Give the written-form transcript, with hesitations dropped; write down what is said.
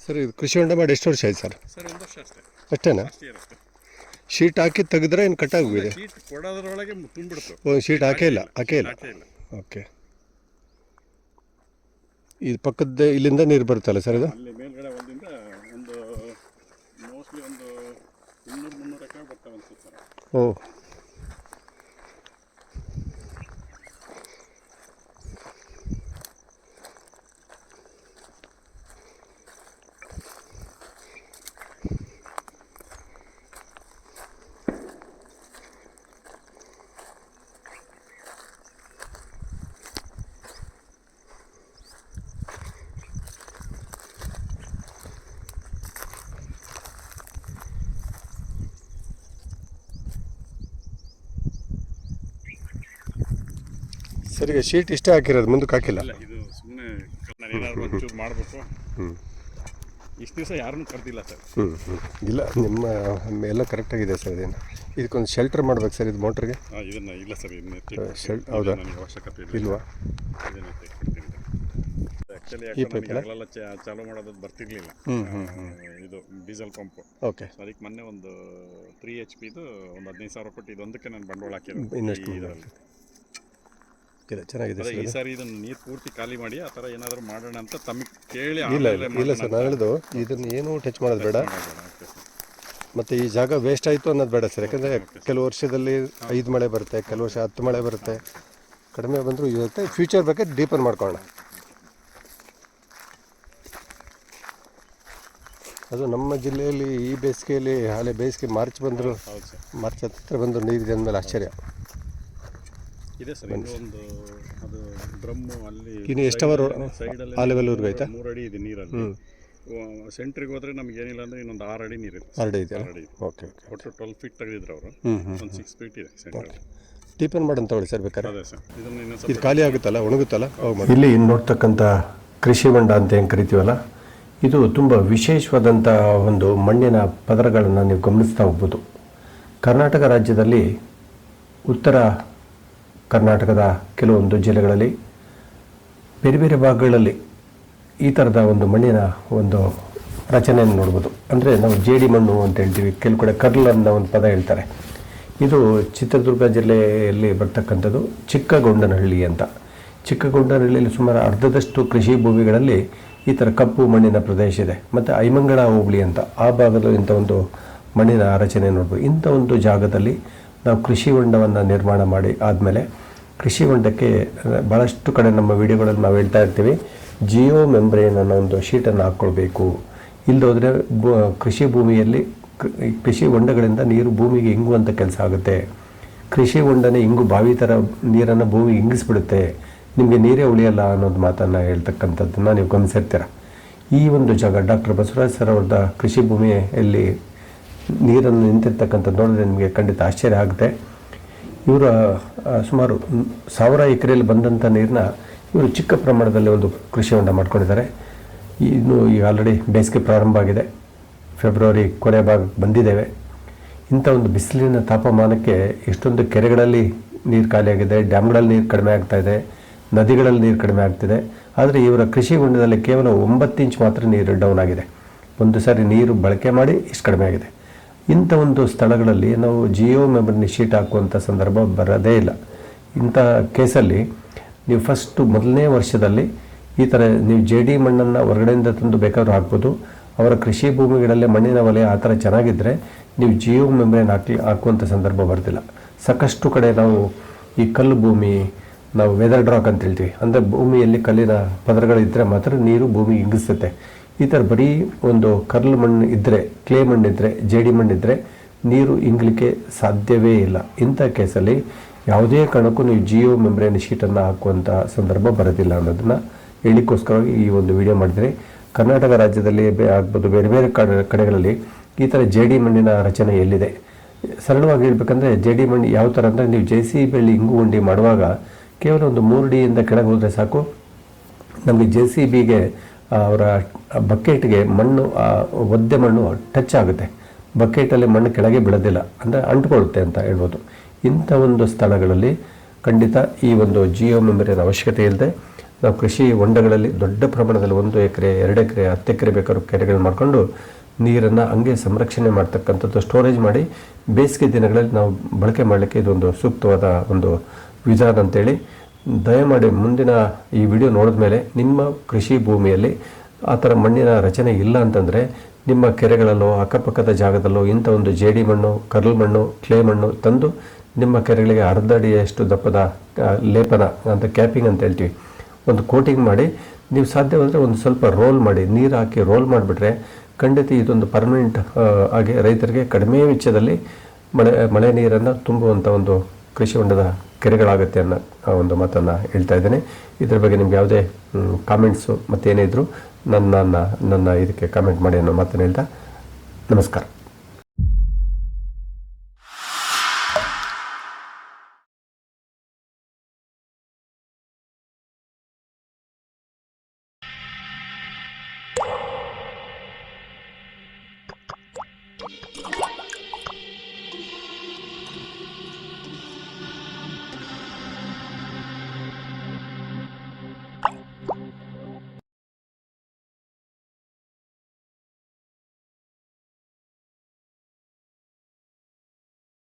Sir ಇದು ಕೃಷಿ ಹೊಂಡ ಮಾಡಿ ಎಷ್ಟು ವರ್ಷ ಆಯ್ತು ಸರ್? ಸರ್ 1 ವರ್ಷ ಅಷ್ಟೇ. ಅಷ್ಟೇನಾ? ಶೀಟ್ ಹಾಕಿ ತೆಗೆದ್ರೆ ಏನು ಕಟ್ಟಾಗಿದೆ? ಶೀಟ್ ಕೊಡೋದ್ರೊಳಗೆ ತುಂಬಿಡ್ತು. ಓ, ಶೀಟ್ ಹಾಕೇ ಇಲ್ಲ. ಓಕೆ. ಇದು ಪಕ್ಕದ ಇಲ್ಲಿಂದ ನೀರು ಬರುತ್ತಲ್ಲ ಸರ್ ಇದು? ಅಲ್ಲಿ ಮೇಲ್ಗಡೆ ಒಂದು ಮೋಸ್ಟ್ಲಿ ಒಂದು 200-300 ಎಕರೆ ಬರ್ತಾವೆ ಅನ್ಸುತ್ತೆ ಸರ್. ಓ, ಸರಿಗೆ ಶೀಟ್ ಇಷ್ಟೇ ಹಾಕಿರೋದು, ಮುಂದಕ್ಕೆ ಹಾಕಿಲ್ಲ? ಇದು ಸುಮ್ಮನೆ ಏನಾದ್ರು ಒಂಚೂರು ಮಾಡಬೇಕು. ಇಷ್ಟು ದಿವಸ ಯಾರನ್ನೂ ಕರೆದಿಲ್ಲ ಸರ್. ಇಲ್ಲ, ನಿಮ್ಮ ಎಲ್ಲ ಕರೆಕ್ಟಾಗಿದೆ ಸರ್. ಇದೇನು ಇದಕ್ಕೊಂದು ಶೆಲ್ಟರ್ ಮಾಡ್ಬೇಕು ಸರ್ ಇದು ಮೋಟ್ರಿಗೆ? ಇದನ್ನು ಇಲ್ಲ ಸರ್, ಹೌದಾ? ನನಗೆ ಅವಶ್ಯಕತೆ ಇಲ್ವಾ? ಆ್ಯಕ್ಚುಲಿ ಚಾಲೂ ಮಾಡೋದು ಬರ್ತಿರ್ಲಿಲ್ಲ. ಇದು ಡೀಸೆಲ್ ಪಂಪ್. ಓಕೆ. ಅದಕ್ಕೆ ಮೊನ್ನೆ ಒಂದು 3 HP ಒಂದು 15,000 ಕೊಟ್ಟು ಇದೊಂದಕ್ಕೆ ನಾನು ಬಂಡವಾಳ ಹಾಕಿರೋದು. ಇಲ್ಲ, ಚೆನ್ನಾಗಿದೆ ಸರ್. ಈ ಸಾರಿ ಇದನ್ನು ನೀರು ಪೂರ್ತಿ ಖಾಲಿ ಮಾಡಿ ಆ ಥರ ಏನಾದರೂ ಮಾಡೋಣ ಅಂತ ತಮಗೆ ಕೇಳಿ. ಇಲ್ಲ ಸರ್, ನಾನು ಹೇಳಿದ್ದು ಇದನ್ನು ಏನೂ ಟಚ್ ಮಾಡೋದು ಬೇಡ. ಮತ್ತು ಈ ಜಾಗ ವೇಸ್ಟ್ ಆಯಿತು ಅನ್ನೋದು ಬೇಡ ಸರ್. ಯಾಕಂದರೆ ಕೆಲವು ವರ್ಷದಲ್ಲಿ 5 ಮಳೆ ಬರುತ್ತೆ, ಕೆಲವು ವರ್ಷ 10 ಮಳೆ ಬರುತ್ತೆ. ಕಡಿಮೆ ಬಂದರೂ ಇರುತ್ತೆ. ಫ್ಯೂಚರ್ ಬೇಕಾದ್ರೆ ಡೀಪನ್ ಮಾಡ್ಕೊಳ್ಳೋಣ. ಅದು ನಮ್ಮ ಜಿಲ್ಲೆಯಲ್ಲಿ ಈ ಬೇಸಿಗೆಯಲ್ಲಿ ಹಾಲೆ ಬೇಸಿಗೆ ಮಾರ್ಚ್ ಬಂದರೂ, ಮಾರ್ಚ್ ಹತ್ತಿರ ಬಂದರೂ ನೀರಿದೆ ಅಂದಮೇಲೆ ಆಶ್ಚರ್ಯ ಇದೆ ಸರ್. ಒಂದು ಅದು ಡ್ರಮ್ಮು ಅಲ್ಲಿ ಇನ್ನು ಎಷ್ಟು ಅವರ್ ಆ ಲೆವೆಲ್ವರೆಗೂ ಆಯ್ತಾ? 3 ಅಡಿ ಇದೆ ನೀರಲ್ಲಿ. ಸೆಂಟ್ರಿಗೆ ಹೋದರೆ ನಮ್ಗೆ ಏನಿಲ್ಲ ಅಂದರೆ ಇನ್ನೊಂದು 6 ಅಡಿ ನೀರಿದೆ. 6 ಅಡಿ ಇದೆ. ಓಕೆ. ಒಟ್ಟು 12 ಫೀಟ್ ತೆಗೆದಿದ್ರು ಅವರು. ಒಂದು 6 ಫೀಟ್ ಇದೆ ಸೆಂಟ್ರ್. ಡೀಪನ್ ಮಾಡೋಣ ತಗೊಳ್ಳಿ ಸರ್ ಬೇಕಾದ್ರೆ. ಅದೇ ಸರ್, ಇದು ಖಾಲಿ ಆಗುತ್ತಲ್ಲ, ಒಣಗುತ್ತಲ್ಲ. ಇಲ್ಲಿ ನೋಡ್ತಕ್ಕಂಥ ಕೃಷಿ ಹೊಂಡ ಅಂತ ಏನು ಕರಿತೀವಲ್ಲ, ಇದು ತುಂಬ ವಿಶೇಷವಾದಂಥ ಒಂದು ಮಣ್ಣಿನ ಪದರಗಳನ್ನು ನೀವು ಗಮನಿಸ್ತಾ ಹೋಗ್ಬೋದು. ಕರ್ನಾಟಕ ರಾಜ್ಯದಲ್ಲಿ ಉತ್ತರ ಕರ್ನಾಟಕದ ಕೆಲವೊಂದು ಜಿಲ್ಲೆಗಳಲ್ಲಿ ಬೇರೆ ಬೇರೆ ಭಾಗಗಳಲ್ಲಿ ಈ ಥರದ ಒಂದು ಮಣ್ಣಿನ ಒಂದು ರಚನೆಯನ್ನು ನೋಡ್ಬೋದು. ಅಂದರೆ ನಾವು ಜೇಡಿ ಮಣ್ಣು ಅಂತ ಹೇಳ್ತೀವಿ, ಕೆಲವು ಕಡೆ ಕರ್ಲ್ ಅನ್ನೋ ಒಂದು ಪದ ಹೇಳ್ತಾರೆ. ಇದು ಚಿತ್ರದುರ್ಗ ಜಿಲ್ಲೆಯಲ್ಲಿ ಬರ್ತಕ್ಕಂಥದ್ದು ಚಿಕ್ಕಗೊಂಡನಹಳ್ಳಿ ಅಂತ. ಚಿಕ್ಕಗೊಂಡನಹಳ್ಳಿಯಲ್ಲಿ ಸುಮಾರು ಅರ್ಧದಷ್ಟು ಕೃಷಿ ಭೂಮಿಗಳಲ್ಲಿ ಈ ಥರ ಕಪ್ಪು ಮಣ್ಣಿನ ಪ್ರದೇಶ ಇದೆ. ಮತ್ತು ಐಮಂಗಳ ಹೋಬಳಿ ಅಂತ ಆ ಭಾಗದಲ್ಲಿ ಇಂಥ ಒಂದು ಮಣ್ಣಿನ ರಚನೆ ನೋಡ್ಬೋದು. ಇಂಥ ಒಂದು ಜಾಗದಲ್ಲಿ ನಾವು ಕೃಷಿ ಹೊಂಡವನ್ನು ನಿರ್ಮಾಣ ಮಾಡಿ ಆದಮೇಲೆ ಕೃಷಿ ಹೊಂಡಕ್ಕೆ ಭಾಳಷ್ಟು ಕಡೆ ನಮ್ಮ ವಿಡಿಯೋಗಳಲ್ಲಿ ನಾವು ಹೇಳ್ತಾ ಇರ್ತೀವಿ, ಜಿಯೋ ಮೆಂಬ್ರೇನ್ ಅನ್ನೋ ಒಂದು ಶೀಟನ್ನು ಹಾಕ್ಕೊಳ್ಬೇಕು. ಇಲ್ಲದೋದ್ರೆ ಕೃಷಿ ಭೂಮಿಯಲ್ಲಿ ಕೃಷಿ ಹೊಂಡಗಳಿಂದ ನೀರು ಭೂಮಿಗೆ ಇಂಗುವಂಥ ಕೆಲಸ ಆಗುತ್ತೆ. ಕೃಷಿ ಹೊಂಡನೇ ಇಂಗು ಬಾವಿ ಥರ ನೀರನ್ನು ಭೂಮಿಗೆ ಇಂಗಿಸ್ಬಿಡುತ್ತೆ, ನಿಮಗೆ ನೀರೇ ಉಳಿಯಲ್ಲ ಅನ್ನೋದು ಮಾತನ್ನು ಹೇಳ್ತಕ್ಕಂಥದ್ದನ್ನು ನೀವು ಗಮನಿಸಿರ್ತೀರ. ಈ ಒಂದು ಜಾಗ ಡಾಕ್ಟರ್ ಬಸವರಾಜ್ ಸರ್ ಅವ್ರದ ಕೃಷಿ ಭೂಮಿಯಲ್ಲಿ ನೀರನ್ನು ನಿಂತಿರ್ತಕ್ಕಂಥದ್ದು ನೋಡಿದ್ರೆ ನಿಮಗೆ ಖಂಡಿತ ಆಶ್ಚರ್ಯ ಆಗುತ್ತೆ. ಇವರ ಸುಮಾರು 1000 ಎಕರೆಯಲ್ಲಿ ಬಂದಂಥ ನೀರನ್ನ ಇವರು ಚಿಕ್ಕ ಪ್ರಮಾಣದಲ್ಲಿ ಒಂದು ಕೃಷಿ ಹೊಂಡ ಮಾಡ್ಕೊಂಡಿದ್ದಾರೆ. ಇನ್ನು ಈಗ ಆಲ್ರೆಡಿ ಬೇಸಿಗೆ ಪ್ರಾರಂಭ ಆಗಿದೆ, ಫೆಬ್ರವರಿ ಕೊನೆ ಭಾಗಕ್ಕೆ ಬಂದಿದ್ದೇವೆ. ಇಂಥ ಒಂದು ಬಿಸಿಲಿನ ತಾಪಮಾನಕ್ಕೆ ಎಷ್ಟೊಂದು ಕೆರೆಗಳಲ್ಲಿ ನೀರು ಖಾಲಿಯಾಗಿದೆ, ಡ್ಯಾಮ್ಗಳಲ್ಲಿ ನೀರು ಕಡಿಮೆ ಆಗ್ತಾಯಿದೆ, ನದಿಗಳಲ್ಲಿ ನೀರು ಕಡಿಮೆ ಆಗ್ತಿದೆ. ಆದರೆ ಇವರ ಕೃಷಿ ಹೊಂಡದಲ್ಲಿ ಕೇವಲ 9 ಇಂಚ್ ಮಾತ್ರ ನೀರು ಡೌನ್ ಆಗಿದೆ. ಒಂದು ಸಾರಿ ನೀರು ಬಳಕೆ ಮಾಡಿ ಇಷ್ಟು ಕಡಿಮೆ ಆಗಿದೆ. ಇಂಥ ಒಂದು ಸ್ಥಳಗಳಲ್ಲಿ ನಾವು ಜಿಯೋ ಮೆಂಬ್ರೇನ್ ಶೀಟ್ ಹಾಕುವಂಥ ಸಂದರ್ಭ ಬರೋದೇ ಇಲ್ಲ. ಇಂಥ ಕೇಸಲ್ಲಿ ನೀವು ಫಸ್ಟು ಮೊದಲನೇ ವರ್ಷದಲ್ಲಿ ಈ ಥರ ನೀವು ಜೇಡಿ ಮಣ್ಣನ್ನು ಹೊರಗಡೆಯಿಂದ ತಂದು ಬೇಕಾದ್ರೂ ಹಾಕ್ಬೋದು. ಅವರ ಕೃಷಿ ಭೂಮಿಗಳಲ್ಲಿ ಮಣ್ಣಿನ ವಲಯ ಆ ಥರ ಚೆನ್ನಾಗಿದ್ದರೆ ನೀವು ಜಿಯೋ ಮೆಂಬ್ರೇನ್ ಹಾಕುವಂಥ ಸಂದರ್ಭ ಬರ್ತಿಲ್ಲ. ಸಾಕಷ್ಟು ಕಡೆ ನಾವು ಈ ಕಲ್ಲು ಭೂಮಿ, ನಾವು ವೆದರ್ ಡ್ರಾಕ್ ಅಂತ ಹೇಳ್ತೀವಿ, ಅಂದರೆ ಭೂಮಿಯಲ್ಲಿ ಕಲ್ಲಿನ ಪದರಗಳಿದ್ದರೆ ಮಾತ್ರ ನೀರು ಭೂಮಿಗೆ ಇಂಗಿಸುತ್ತೆ. ಈ ಥರ ಬರೀ ಒಂದು ಕರ್ಲ್ ಮಣ್ಣು ಇದ್ದರೆ, ಕ್ಲೇ ಮಣ್ಣಿದ್ದರೆ, ಜೇಡಿ ಮಣ್ಣಿದ್ದರೆ ನೀರು ಇಂಗಲಿಕ್ಕೆ ಸಾಧ್ಯವೇ ಇಲ್ಲ. ಇಂಥ ಕೇಸಲ್ಲಿ ಯಾವುದೇ ಕಾರಣಕ್ಕೂ ನೀವು ಜಿಯೋ ಮೆಂಬ್ರೇನ್ ಶೀಟನ್ನು ಹಾಕುವಂಥ ಸಂದರ್ಭ ಬರೋದಿಲ್ಲ ಅನ್ನೋದನ್ನು ಹೇಳಿಕ್ಕೋಸ್ಕರವಾಗಿ ಈ ಒಂದು ವಿಡಿಯೋ ಮಾಡಿದರೆ. ಕರ್ನಾಟಕ ರಾಜ್ಯದಲ್ಲಿ ಆಗ್ಬೋದು ಬೇರೆ ಬೇರೆ ಕಡೆಗಳಲ್ಲಿ ಈ ಥರ ಜೇಡಿ ಮಣ್ಣಿನ ರಚನೆ ಎಲ್ಲಿದೆ? ಸರಳವಾಗಿ ಹೇಳ್ಬೇಕಂದ್ರೆ ಜೇಡಿ ಮಣ್ಣು ಯಾವ ಥರ ಅಂದರೆ, ನೀವು JCB ಇಂಗು ಉಂಡಿ ಮಾಡುವಾಗ ಕೇವಲ ಒಂದು 3 ಅಡಿಯಿಂದ ಕೆಳಗೆ ಹೋದರೆ ಸಾಕು, ನಮಗೆ JCBಗೆ ಅವರ ಬಕೆಟ್ಗೆ ಮಣ್ಣು, ಒದ್ದೆ ಮಣ್ಣು ಟಚ್ ಆಗುತ್ತೆ. ಬಕೆಟಲ್ಲಿ ಮಣ್ಣು ಕೆಳಗೆ ಬಿಡೋದಿಲ್ಲ, ಅಂದರೆ ಅಂಟ್ಕೊಳ್ಳುತ್ತೆ ಅಂತ ಹೇಳ್ಬೋದು. ಇಂಥ ಒಂದು ಸ್ಥಳಗಳಲ್ಲಿ ಖಂಡಿತ ಈ ಒಂದು ಜಿಯೋ ಮೆಂಬ್ರೇನ್ ಅವಶ್ಯಕತೆ ಇಲ್ಲದೆ ನಾವು ಕೃಷಿ ಹೊಂಡಗಳಲ್ಲಿ ದೊಡ್ಡ ಪ್ರಮಾಣದಲ್ಲಿ 1 ಎಕರೆ 2 ಎಕರೆ 10 ಎಕರೆ ಬೇಕಾದ್ರೂ ಕೆರೆಗಳು ಮಾಡಿಕೊಂಡು ನೀರನ್ನು ಹಂಗೆ ಸಂರಕ್ಷಣೆ ಮಾಡ್ತಕ್ಕಂಥದ್ದು, ಸ್ಟೋರೇಜ್ ಮಾಡಿ ಬೇಸಿಗೆ ದಿನಗಳಲ್ಲಿ ನಾವು ಬಳಕೆ ಮಾಡಲಿಕ್ಕೆ ಇದೊಂದು ಸೂಕ್ತವಾದ ಒಂದು ವಿಧಾನ ಅಂತೇಳಿ. ದಯಮಾಡಿ ಮುಂದಿನ ಈ ವಿಡಿಯೋ ನೋಡಿದ ಮೇಲೆ ನಿಮ್ಮ ಕೃಷಿ ಭೂಮಿಯಲ್ಲಿ ಆ ಥರ ಮಣ್ಣಿನ ರಚನೆ ಇಲ್ಲ ಅಂತಂದರೆ ನಿಮ್ಮ ಕೆರೆಗಳಲ್ಲೋ ಅಕ್ಕಪಕ್ಕದ ಜಾಗದಲ್ಲೋ ಇಂಥ ಒಂದು ಜೇಡಿ ಮಣ್ಣು, ಕರ್ಲ್ ಮಣ್ಣು, ಕ್ಲೇ ಮಣ್ಣು ತಂದು ನಿಮ್ಮ ಕೆರೆಗಳಿಗೆ ಅರ್ಧ ಅಡಿಯಷ್ಟು ದಪ್ಪದ ಲೇಪನ ಅಂತ ಕ್ಯಾಪಿಂಗ್ ಅಂತ ಹೇಳ್ತೀವಿ, ಒಂದು ಕೋಟಿಂಗ್ ಮಾಡಿ ನೀವು ಸಾಧ್ಯವಾದರೆ ಒಂದು ಸ್ವಲ್ಪ ರೋಲ್ ಮಾಡಿ, ನೀರು ಹಾಕಿ ರೋಲ್ ಮಾಡಿಬಿಟ್ರೆ ಖಂಡಿತ ಇದೊಂದು ಪರ್ಮನೆಂಟ್ ಆಗಿ ರೈತರಿಗೆ ಕಡಿಮೆ ವೆಚ್ಚದಲ್ಲಿ ಮಳೆ ನೀರನ್ನು ತುಂಬುವಂಥ ಒಂದು ಕೃಷಿ ಹೊಂಡದ ಕೆರೆಗಳಾಗುತ್ತೆ ಅನ್ನೋ ಒಂದು ಮಾತನ್ನು ಹೇಳ್ತಾ ಇದ್ದೇನೆ. ಇದ್ರ ಬಗ್ಗೆ ನಿಮ್ಗೆ ಯಾವುದೇ ಕಾಮೆಂಟ್ಸು ಮತ್ತೇನೇ ಇದ್ದರೂ ನನ್ನ ಇದಕ್ಕೆ ಕಾಮೆಂಟ್ ಮಾಡಿ ಅನ್ನೋ ಮಾತನ್ನು ಹೇಳ್ತಾ ನಮಸ್ಕಾರ. You